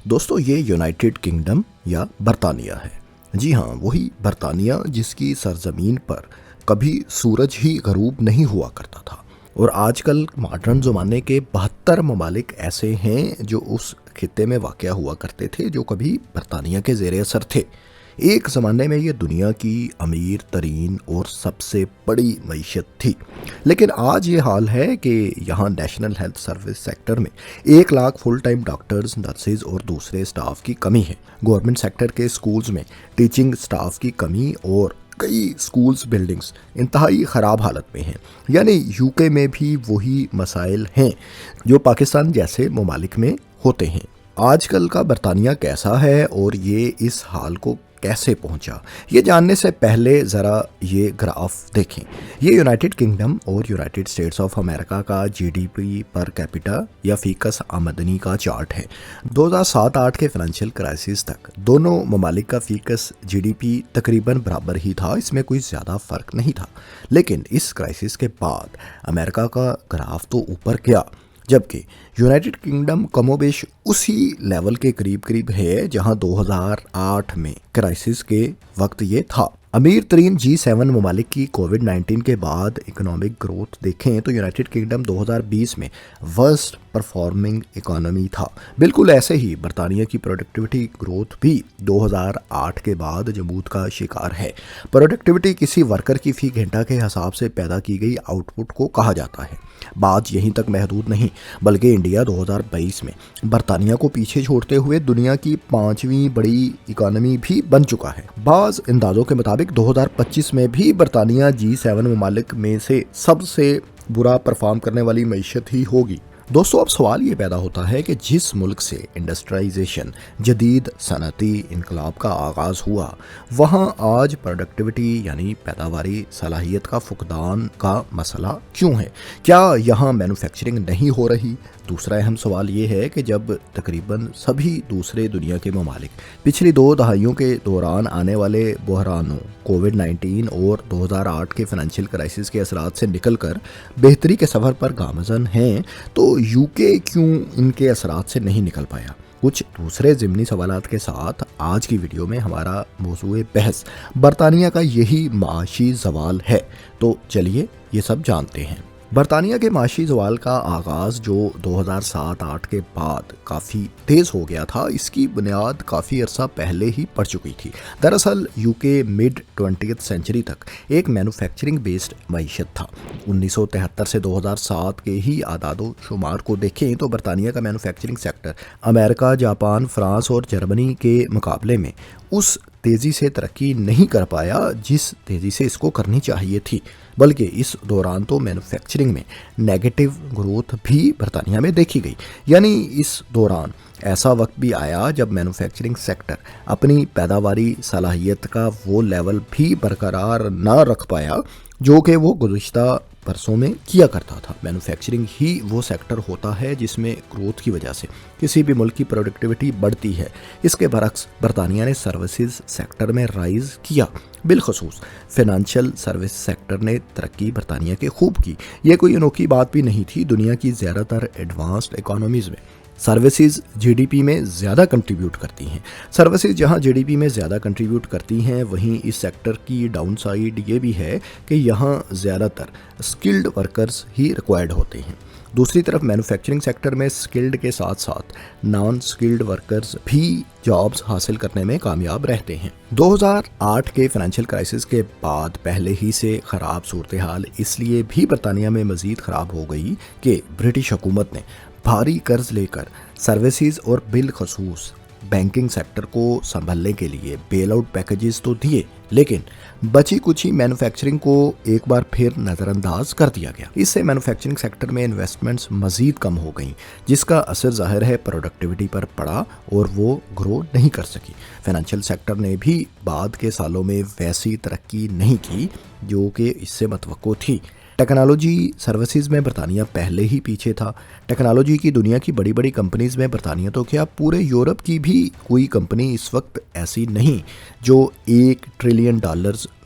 دوستو یہ United kingdom یا برطانیہ ہے۔ جی ہاں، وہی برطانیہ جس کی سرزمین پر کبھی سورج ہی غروب نہیں ہوا کرتا تھا، اور آج کل ماڈرن زمانے کے 72 ممالک ایسے ہیں جو اس خطے میں واقع ہوا کرتے تھے جو کبھی برطانیہ کے زیر اثر تھے۔ ایک زمانے میں یہ دنیا کی امیر ترین اور سب سے بڑی معیشت تھی، لیکن آج یہ حال ہے کہ یہاں نیشنل ہیلتھ سروس سیکٹر میں 1 lakh full time doctors, nurses اور دوسرے سٹاف کی کمی ہے۔ گورنمنٹ سیکٹر کے سکولز میں ٹیچنگ سٹاف کی کمی اور کئی سکولز بلڈنگز انتہائی خراب حالت میں ہیں۔ یعنی یو کے میں بھی وہی مسائل ہیں جو پاکستان جیسے ممالک میں ہوتے ہیں۔ آج کل کا برطانیہ کیسا ہے اور یہ اس حال کو کیسے پہنچا، یہ جاننے سے پہلے ذرا یہ گراف دیکھیں۔ یہ یونائٹڈ کنگڈم اور United States of America G D P per پر کیپٹا یا فیکس آمدنی کا چارٹ ہے۔ 2007-08 کے فائنینشیل کرائسس تک دونوں ممالک کا فیکس جی ڈی پی تقریباً برابر ہی تھا، اس میں کوئی زیادہ فرق نہیں تھا۔ لیکن اس کرائسس کے بعد امریکہ کا گراف تو اوپر گیا، جبکہ یونائٹڈ کنگڈم کم و بیش اسی لیول کے قریب ہے جہاں 2008 میں کرائسس کے وقت یہ تھا۔ امیر ترین G7 ممالک کی کووڈ-19 کے بعد اکنامک گروتھ دیکھیں تو یونائٹڈ کنگڈم 2020 میں ورسٹ پرفارمنگ اکانومی تھا۔ بالکل ایسے ہی برطانیہ کی پروڈکٹیوٹی گروتھ بھی 2008 کے بعد جمود کا شکار ہے۔ پروڈکٹیوٹی کسی ورکر کی فی گھنٹہ کے حساب سے پیدا کی گئی آؤٹ پٹ کو کہا جاتا ہے۔ بات یہیں تک محدود نہیں، بلکہ انڈیا 2022 میں برطانیہ کو پیچھے چھوڑتے ہوئے دنیا کی 5ویں بڑی اکانومی بھی بن چکا ہے۔ بعض اندازوں کے مطابق 2025 میں بھی برطانیہ G7 ممالک میں سے سب سے برا پرفارم کرنے والی معیشت ہی ہوگی۔ دوستو، اب سوال یہ پیدا ہوتا ہے کہ جس ملک سے انڈسٹرائزیشن، جدید صنعتی انقلاب کا آغاز ہوا، وہاں آج پروڈکٹیوٹی یعنی پیداواری صلاحیت کا فقدان کا مسئلہ کیوں ہے؟ کیا یہاں مینوفیکچرنگ نہیں ہو رہی؟ دوسرا اہم سوال یہ ہے کہ جب تقریباً سبھی دوسرے دنیا کے ممالک پچھلی 2 دہائیوں کے دوران آنے والے بحرانوں، کووڈ-19 اور 2008 کے فائنینشیل کرائسس کے اثرات سے نکل کر بہتری کے سفر پر گامزن ہیں، تو یو کے کیوں ان کے اثرات سے نہیں نکل پایا؟ کچھ دوسرے ضمنی سوالات کے ساتھ آج کی ویڈیو میں ہمارا موضوع بحث برطانیہ کا یہی معاشی زوال ہے، تو چلیے یہ سب جانتے ہیں۔ برطانیہ کے معاشی زوال کا آغاز جو 2007-08 کے بعد کافی تیز ہو گیا تھا، اس کی بنیاد کافی عرصہ پہلے ہی پڑ چکی تھی۔ دراصل یو کے مڈ 20th سینچری تک ایک مینوفیکچرنگ بیسڈ معیشت تھا۔ 1973 سے 2007 کے ہی اعداد و شمار کو دیکھیں تو برطانیہ کا مینوفیکچرنگ سیکٹر امریکہ، جاپان، فرانس اور جرمنی کے مقابلے میں اس تیزی سے ترقی نہیں کر پایا جس تیزی سے اس کو کرنی چاہیے تھی، بلکہ اس دوران تو مینوفیکچرنگ میں نیگیٹو گروتھ بھی برطانیہ میں دیکھی گئی۔ یعنی اس دوران ایسا وقت بھی آیا جب مینوفیکچرنگ سیکٹر اپنی پیداواری صلاحیت کا وہ لیول بھی برقرار نہ رکھ پایا جو کہ وہ گزشتہ برسوں میں کیا کرتا تھا۔ مینوفیکچرنگ ہی وہ سیکٹر ہوتا ہے جس میں گروتھ کی وجہ سے کسی بھی ملک کی پروڈکٹیوٹی بڑھتی ہے۔ اس کے برعکس برطانیہ نے سروسز سیکٹر میں رائز کیا، بالخصوص فائنینشیل سروس سیکٹر نے ترقی برطانیہ کے خوب کی۔ یہ کوئی انوکھی بات بھی نہیں تھی، دنیا کی زیادہ تر ایڈوانسڈ اکانومیز میں سروسز جی ڈی پی میں زیادہ کنٹریبیوٹ کرتی ہیں۔ سروسز جہاں جی ڈی پی میں زیادہ کنٹریبیوٹ کرتی ہیں، وہیں اس سیکٹر کی ڈاؤن سائیڈ یہ بھی ہے کہ یہاں زیادہ تر اسکلڈ ورکرز ہی ریکوائرڈ ہوتے ہیں۔ دوسری طرف مینوفیکچرنگ سیکٹر میں اسکلڈ کے ساتھ ساتھ نان اسکلڈ ورکرز بھی جابز حاصل کرنے میں کامیاب رہتے ہیں۔ 2008 کے فائنینشیل کرائسس کے بعد پہلے ہی سے خراب صورتحال اس لیے بھی برطانیہ میں مزید خراب ہو گئی کہ برٹش حکومت نے بھاری قرض لے کر سروسز اور بالخصوص بینکنگ سیکٹر کو سنبھالنے کے لیے بیل آؤٹ پیکیجز تو دیے، لیکن بچی کچھ ہی مینوفیکچرنگ کو ایک بار پھر نظر انداز کر دیا گیا۔ اس سے مینوفیکچرنگ سیکٹر میں انویسٹمنٹس مزید کم ہو گئیں، جس کا اثر ظاہر ہے پروڈکٹیوٹی پر پڑا اور وہ گرو نہیں کر سکی۔ فائنینشیل سیکٹر نے بھی بعد کے سالوں میں ویسی ترقی نہیں کی جو کہ اس سے متوقع تھی۔ ٹیکنالوجی سروسز میں برطانیہ پہلے ہی پیچھے تھا۔ ٹیکنالوجی کی دنیا کی بڑی بڑی کمپنیز میں برطانیہ تو کیا پورے یورپ کی بھی کوئی کمپنی اس وقت ایسی نہیں جو $1 ٹریلین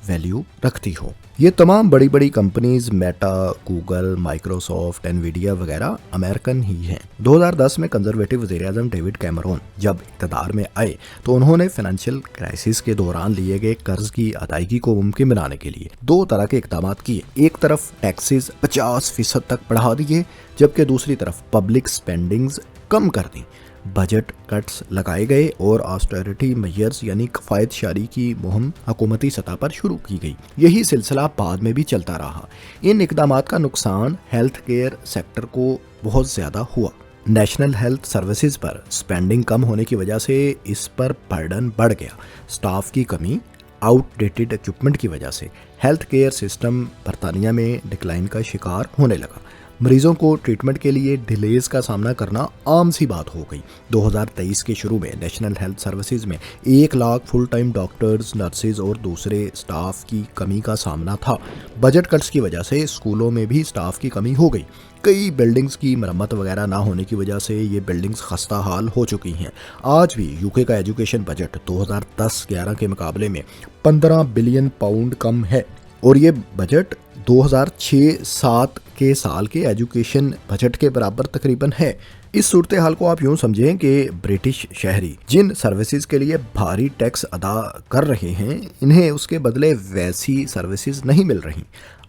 वैल्यू रखती हो। ये तमाम बड़ी बड़ी companies Meta, Google, Microsoft, Nvidia वगैरह अमेरिकन ही हैं। 2010 में कंजर्वेटिव वज़ीर-ए-आज़म डेविड कैमरून जब इक़्तिदार में आए तो उन्होंने फाइनेंशियल क्राइसिस के दौरान लिए गए कर्ज की अदायगी को मुमकिन बनाने के लिए 2 तरह के इक़दाम किए। एक तरफ टैक्सेस 50% तक बढ़ा दिए, जबकि दूसरी तरफ पब्लिक स्पेंडिंग्स कम कर दी। बजट कट्स लगाए गए और ऑस्टेरिटी मेजर्स यानी कफ़ायतशारी की मुहिम हुकूमती सतह पर शुरू की गई। यही सिलसिला बाद में भी चलता रहा। इन इक़दामात का नुकसान हेल्थ केयर सेक्टर को बहुत ज़्यादा हुआ। नेशनल हेल्थ सर्विसेज पर स्पेंडिंग कम होने की वजह से इस पर बर्डन बढ़ गया। स्टाफ की कमी, आउटडेटेड इक्विपमेंट की वजह से हेल्थ केयर सिस्टम बरतानिया में डिक्लाइन का शिकार होने लगा। मरीजों को ट्रीटमेंट के लिए डिलेज का सामना करना आम सी बात हो गई। 2023 के शुरू में नेशनल हेल्थ सर्विसेज में 1 lakh full time doctors, nurses और दूसरे स्टाफ की कमी का सामना था। बजट कट्स की वजह से स्कूलों में भी स्टाफ की कमी हो गई। कई बिल्डिंग्स की मरम्मत वगैरह ना होने की वजह से ये बिल्डिंग्स खस्ता हाल हो चुकी हैं। आज भी यूके का एजुकेशन बजट 2010-11 के मुकाबले में 15 बिलियन पाउंड कम है और ये बजट 2006-7 के साल के एजुकेशन बजट के बराबर तकरीबन है। इस सूरत हाल को आप यूं समझें कि ब्रिटिश शहरी जिन सर्विसेज के लिए भारी टैक्स अदा कर रहे हैं, इन्हें उसके बदले वैसी सर्विसेज नहीं मिल रही।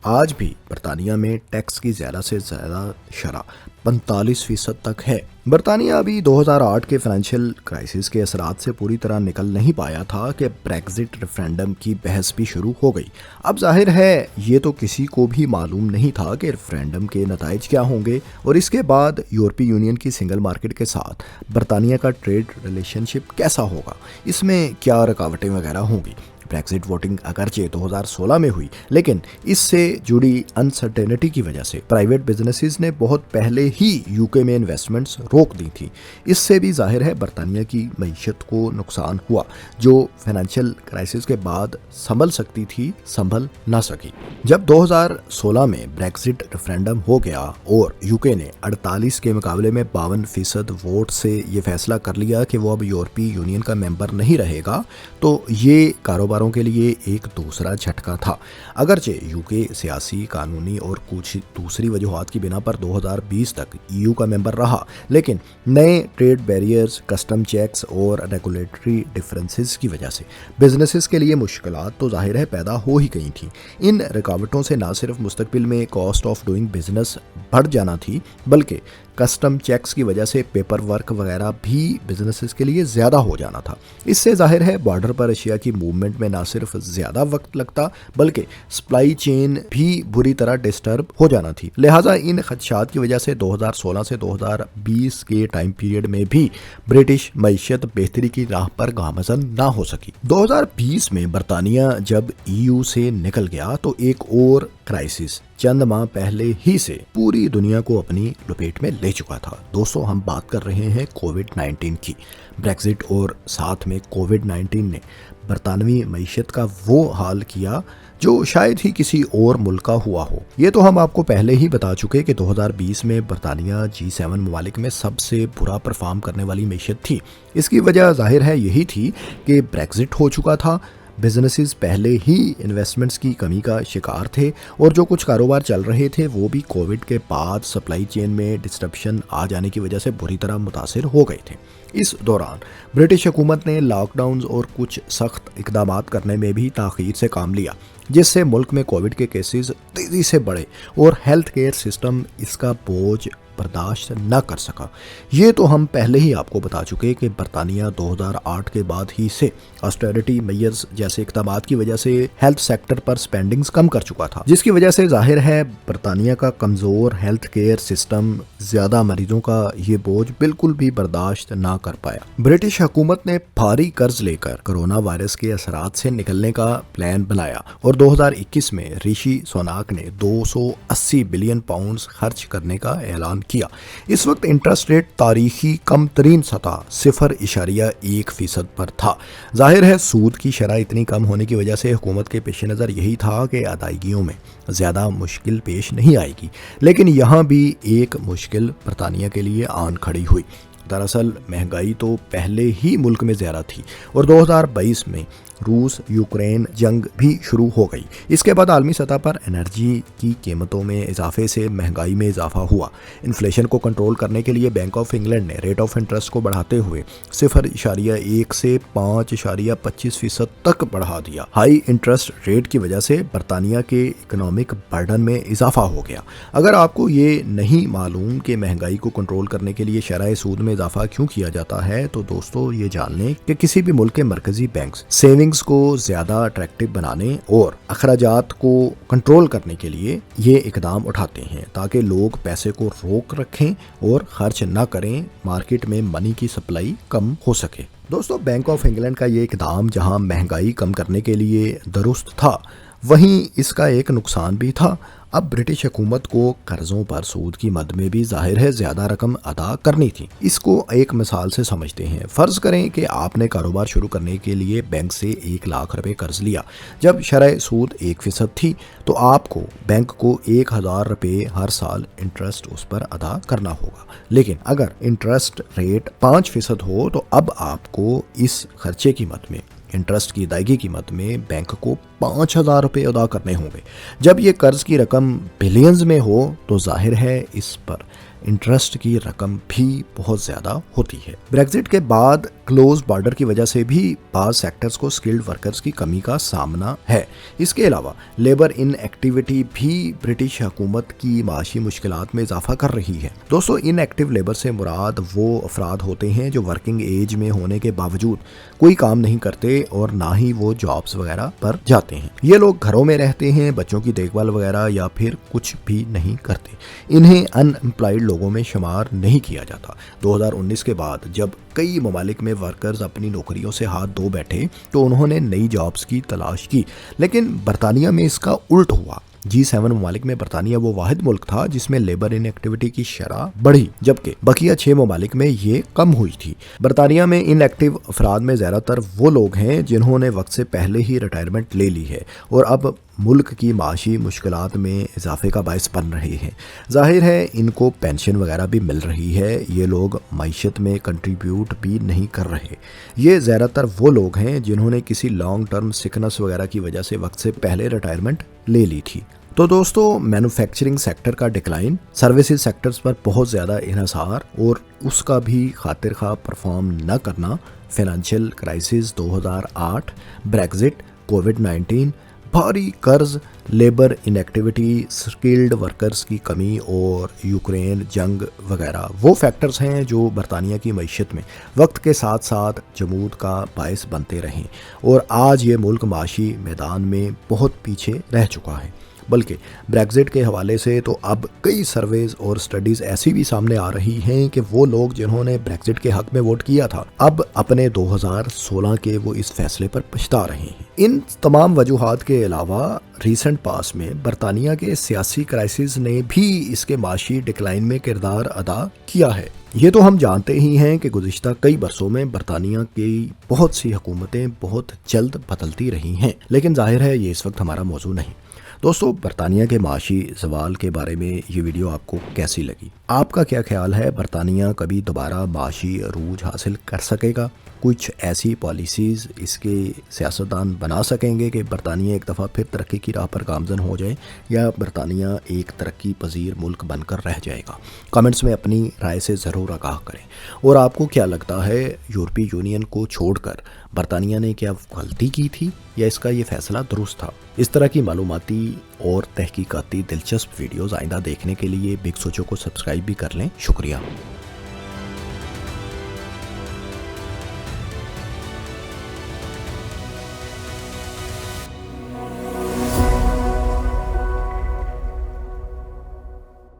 आज भी बरतानिया में टैक्स की ज़्यादा से ज़्यादा शरह 45% तक है। बरतानिया अभी 2008 के फाइनेंशियल क्राइसिस के असरात से पूरी तरह निकल नहीं पाया था कि ब्रेक्जिट रेफरेंडम की बहस भी शुरू हो गई। अब जाहिर है ये तो किसी को भी मालूम नहीं था कि रेफरेंडम के नताइज क्या होंगे और इसके बाद यूरोपीय यूनियन की सिंगल मार्केट के साथ बरतानिया का ट्रेड रिलेशनशिप कैसा होगा, इसमें क्या रुकावटें वगैरह होंगी। ब्रेक्जिट वोटिंग अगरचे 2016 में हुई, लेकिन इससे जुड़ी अनसर्टेनिटी की वजह से प्राइवेट बिजनेसेस ने बहुत पहले ही यूके में इन्वेस्टमेंट्स रोक दी थी। इससे भी जाहिर है बरतानिया की मईशत को नुकसान हुआ, जो फाइनेंशियल क्राइसिस के बाद संभल सकती थी, संभल ना सकी। जब 2016 में ब्रेक्जिट रेफरेंडम हो गया और यूके ने 48 के मुकाबले में 52% वोट से ये फैसला कर लिया कि वो अब यूरोपीय यूनियन का मेंबर नहीं रहेगा, तो ये कारोबार के लिए एक दूसरा झटका था। अगरचे यूके सियासी, कानूनी और कुछ दूसरी वजूहात की बिना पर 2020 तक ईयू का मेंबर रहा, लेकिन नए ट्रेड बैरियर्स, कस्टम चेक्स और रेगुलेटरी डिफरेंसेस की वजह से बिजनेसेस के लिए मुश्किलात तो जाहिर है पैदा हो ही गई थी। इन रुकावटों से न सिर्फ मुस्तकबिल में कॉस्ट ऑफ डूइंग बिजनेस बढ़ जाना थी, बल्कि कस्टम चेक्स की वजह से पेपर वर्क वगैरह भी बिजनेसेस के लिए ज़्यादा हो जाना था। इससे जाहिर है बॉर्डर पर अशिया की मूवमेंट में ना सिर्फ ज़्यादा वक्त लगता, बल्कि सप्लाई चेन भी बुरी तरह डिस्टर्ब हो जाना थी। लिहाजा इन खदशात की वजह से 2016 से 2020 के टाइम पीरियड में भी ब्रिटिश मईशत बेहतरी की राह पर गामज़न ना हो सकी। 2020 में बरतानिया जब ईयू से निकल गया तो एक और क्राइसिस चंद माह पहले ही से पूरी दुनिया को अपनी लपेट में ले चुका था। दोस्तों, हम बात कर रहे हैं कोविड-19 की। ब्रेक्जिट और साथ में कोविड-19 ने बरतानवी मईशत का वो हाल किया जो शायद ही किसी और मुल्क का हुआ हो। ये तो हम आपको पहले ही बता चुके कि 2020 में बरतानिया G7 ममालिक में सबसे बुरा परफॉर्म करने वाली मईशत थी। इसकी वजह जाहिर है यही थी कि ब्रेक्जिट हो चुका था, बिजनेसेस पहले ही इन्वेस्टमेंट्स की कमी का शिकार थे और जो कुछ कारोबार चल रहे थे वो भी कोविड के बाद सप्लाई चेन में डिस्ट्रप्शन आ जाने की वजह से बुरी तरह मुतासिर हो गए थे। इस दौरान ब्रिटिश हुकूमत ने लॉकडाउन्स और कुछ सख्त इक़दामात करने में भी ताख़ीर से काम लिया, जिससे मुल्क में कोविड के केसेस तेज़ी से बढ़े और हेल्थ केयर सिस्टम इसका बोझ बर्दाश्त न कर सका। ये तो हम पहले ही आपको बता चुके कि बरतानिया 2008 के बाद ही से ऑस्टेरिटी मेजर्स जैसे इक़दामात की वजह से हेल्थ सेक्टर पर स्पेंडिंग्स कम कर चुका था, जिसकी वजह से जाहिर है बरतानिया का कमज़ोर हेल्थ केयर सिस्टम ज़्यादा मरीजों का ये बोझ बिल्कुल भी बर्दाश्त ना कर पाया। ब्रिटिश हुकूमत ने भारी कर्ज लेकर कोरोना वायरस के असरात से निकलने का प्लान बनाया और 2021 में ऋषि सुनाक ने 280 बिलियन पाउंड खर्च करने का ऐलान किया। इस वक्त इंटरेस्ट रेट तारीखी कम तरीन सतह 0.1% पर था। जाहिर है सूद की शरह इतनी कम होने की वजह से हुकूमत के पेश नज़र यही था कि अदायगियों में ज़्यादा मुश्किल पेश नहीं आएगी, लेकिन यहाँ भी एक मुश्किल बरतानिया के लिए आन खड़ी हुई। दरअसल महंगाई तो पहले ही मुल्क में ज़्यादा थी और 2022 में रूस यूक्रेन जंग भी शुरू हो गई। इसके बाद आलमी सतह पर एनर्जी की कीमतों में इजाफे से महंगाई में इजाफा हुआ। इन्फ्लेशन को कंट्रोल करने के लिए बैंक ऑफ इंग्लैंड ने रेट ऑफ इंटरेस्ट को बढ़ाते हुए 0.1 से 5.25% तक बढ़ा दिया। हाई इंटरेस्ट रेट की वजह से बरतानिया के इकोनॉमिक बर्डन में इजाफा हो गया। अगर आपको ये नहीं मालूम कि महंगाई को कंट्रोल करने के लिए शरह सूद में इजाफा क्यों किया जाता है, तो दोस्तों ये जान लें कि किसी भी मुल्क के मरकजी बैंक सेविंग्स को ज्यादा अट्रैक्टिव बनाने और अखराजात को कंट्रोल करने के लिए ये इकदाम उठाते हैं ताकि लोग पैसे को रोक रखें और खर्च न करें, मार्केट में मनी की सप्लाई कम हो सके। दोस्तों, बैंक ऑफ इंग्लैंड का ये इकदाम जहां महंगाई कम करने के लिए दुरुस्त था, वहीं इसका एक नुकसान भी था। अब ब्रिटिश हुकूमत को कर्जों पर सूद की मद में भी जाहिर है ज्यादा रकम अदा करनी थी। इसको एक मिसाल से समझते हैं। फर्ज करें कि आपने कारोबार शुरू करने के लिए बैंक से 1 लाख रुपए कर्ज लिया। जब शरह सूद 1% थी तो आपको बैंक को 1000 रुपए हर साल इंटरेस्ट उस पर अदा करना होगा। लेकिन अगर इंटरेस्ट रेट 5% हो तो अब आपको इस खर्चे की मद में, इंटरेस्ट की अदायगी की मद में बैंक को 5000 रुपये अदा करने होंगे। जब ये कर्ज की रकम बिलियंस में हो तो जाहिर है इस पर इंटरेस्ट की रकम भी बहुत ज़्यादा होती है। ब्रेक्जिट के बाद क्लोज बॉर्डर की वजह से भी बाज़ सेक्टर्स को स्किल्ड वर्कर्स की कमी का सामना है। इसके अलावा लेबर इन एक्टिविटी भी ब्रिटिश हुकूमत की माशी मुश्किलात में इजाफा कर रही है। दोस्तों, इन एक्टिव लेबर से मुराद वो अफराद होते हैं जो वर्किंग एज में होने के बावजूद कोई काम नहीं करते और ना ही वो जॉब्स वगैरह पर जाते हैं। ये लोग घरों में रहते हैं, बच्चों की देखभाल वगैरह या फिर कुछ भी नहीं करते। इन्हें अनएम्प्लॉयड लोगों में शुमार नहीं किया जाता। 2019 के बाद जब कई ममालिक में वर्कर्स अपनी नौकरियों से हाथ धो बैठे तो उन्होंने नई जॉब्स की तलाश की, लेकिन बरतानिया में इसका उल्ट हुआ। G7 ममालिक में बरतानिया वो वाहिद मुल्क था जिसमें लेबर इन एक्टिविटी की शरह बढ़ी, जबकि बकिया 6 ममालिक में ये कम हुई थी। बरतानिया में इन एक्टिव अफराद में ज़्यादातर वो लोग हैं जिन्होंने वक्त से पहले ही रिटायरमेंट ले ली है और अब मुल्क की माशी मुश्किलात में इजाफे का बायस बन रहे हैं। जाहिर है इनको पेंशन वगैरह भी मिल रही है। ये लोग मईशत में कंट्रीब्यूट भी नहीं कर रहे। ये ज़्यादातर वो लोग हैं जिन्होंने किसी लॉन्ग टर्म सिकनेस वगैरह की वजह से वक्त से पहले रिटायरमेंट ले ली थी। तो दोस्तों, मैन्युफैक्चरिंग सेक्टर का डिक्लाइन, सर्विसेज सेक्टर्स पर बहुत ज़्यादा इन्हिसार और उसका भी खातिर खा परफॉर्म न करना, फाइनेंशियल क्राइसिस 2008, ब्रेक्जिट, कोविड-19, भारी कर्ज, लेबर इनएक्टिविटी, स्किल्ड वर्कर्स की कमी और यूक्रेन जंग वगैरह वो फैक्टर्स हैं जो बरतानिया की मईशत में वक्त के साथ साथ जमूद का बायस बनते रहें और आज ये मुल्क माशी मैदान में बहुत पीछे रह चुका है। बल्कि ब्रेक्जिट के हवाले से तो अब कई सर्वेज और स्टडीज़ ऐसी भी सामने आ रही हैं कि वो लोग जिन्होंने ब्रेक्जिट के हक में वोट किया था अब अपने 2016 के वो इस फैसले पर पछता रहे हैं। इन तमाम वजूहात के अलावा रीसेंट पास में बरतानिया के सियासी क्राइसिस ने भी इसके माशी डिक्लाइन में किरदार अदा किया है। ये तो हम जानते ही हैं कि गुज़िश्ता कई बरसों में बरतानिया की बहुत सी हुकूमतें बहुत जल्द बदलती रही हैं, लेकिन जाहिर है ये इस वक्त हमारा मौजू नहीं। दोस्तों, बरतानिया के माशी ज़वाल के बारे में ये वीडियो आपको कैसी लगी? आपका क्या ख्याल है? बरतानिया कभी दोबारा माशी अरूज हासिल कर सकेगा? कुछ ऐसी पॉलिसीज़ इसके सियासतदान बना सकेंगे कि बरतानिया एक दफ़ा फिर तरक्की की राह पर गामज़न हो जाए, या बरतानिया एक तरक्की पजीर मुल्क बनकर रह जाएगा? कमेंट्स में अपनी राय से ज़रूर आगाह करें। और आपको क्या लगता है, यूरोपीय यूनियन को छोड़कर बरतानिया ने क्या गलती की थी या इसका ये फ़ैसला दुरुस्त था? इस तरह की मालूमाती और तहकीकाती दिलचस्प वीडियोज़ आइंदा देखने के लिए बिग सोचो को सब्सक्राइब भी कर लें। शुक्रिया।